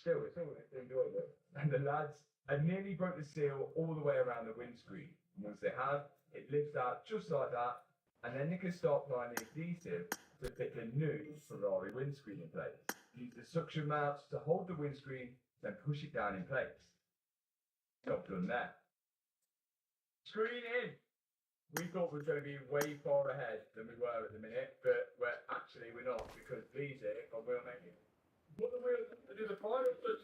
Still, it's enjoyable. And the lads had nearly broke the seal all the way around the windscreen. And once they have, it lifts out just like that, and then they can start applying the adhesive to fit the new Ferrari windscreen in place. Use the suction mounts to hold the windscreen, then push it down in place. Job done there. Screen in! We thought we were going to be way far ahead than we were at the minute, but we're not, because Lee's here on wheel making. What the wheels to do the final touch?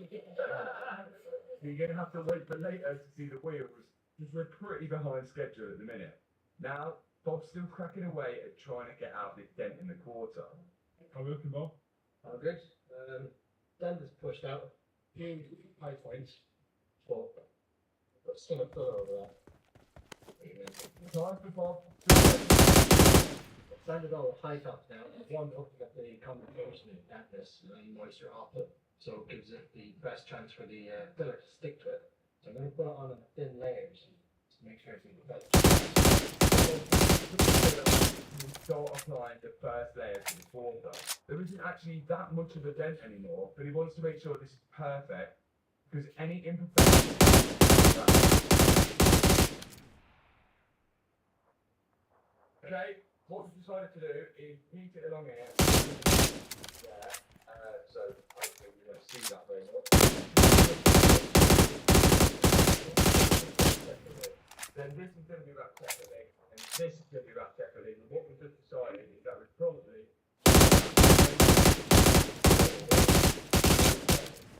You're going to have to wait for later to see the wheels, because we're pretty behind schedule at the minute. Now, Bob's still cracking away at trying to get out this dent in the quarter. How are we looking, Bob? Oh, good. Dent is pushed out. Few high points, but still a filler over there. Time for Bob. Sanded all the high tops now. One looking at the condensation and dampness and moisture off it, so it gives it the best chance for the filler to stick to it. So I'm going to put it on in thin layers to make sure it's better. Start applying the first layer to the quarter. There isn't actually that much of a dent anymore, but he wants to make sure this is perfect, because any imperfection. Okay, what we've decided to do is heat it along here. Yeah, so hopefully we won't see that very much. Then this is going to be wrapped separately, and this is going to be wrapped separately. And what we've just decided is that we've probably,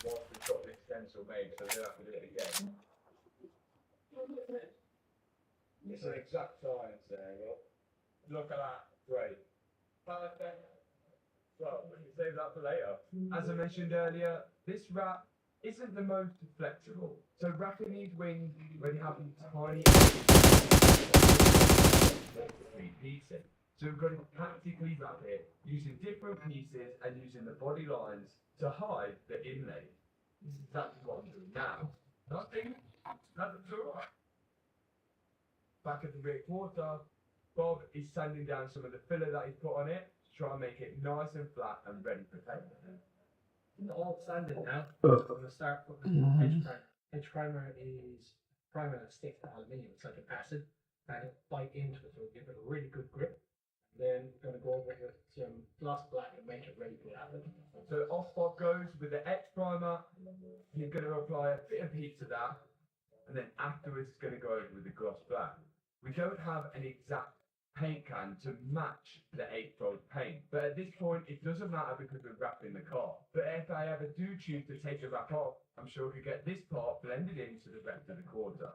whilst we've got this stencil made, so we don't have to do it again. It's an exact science there, look at that, great. Perfect. Well, we can save that for later. As I mentioned earlier, this wrap isn't the most flexible. So wrapping these wings when you have these tiny pieces. So we've got to tactically wrap it using different pieces and using the body lines to hide the inlay. This is exactly what I'm doing now. Nothing. That's all right. Back at the rear quarter, Bob is sanding down some of the filler that he's put on it to try and make it nice and flat and ready for paint. All sanded now. I'm going to start putting edge primer. Edge primer is primer that sticks to aluminium. It's like an acid, and it'll bite into it, so it'll give it a really good grip. Then we're going to go over with some gloss black and make it ready for that. So off Bob goes with the edge primer. He's going to apply a bit of heat to that, and then afterwards he's going to go over with the gloss black. We don't have an exact paint can to match the 8-fold paint, but at this point it doesn't matter because we're wrapping the car. But if I ever do choose to take the wrap off, I'm sure we could get this part blended into the rest of the quarter.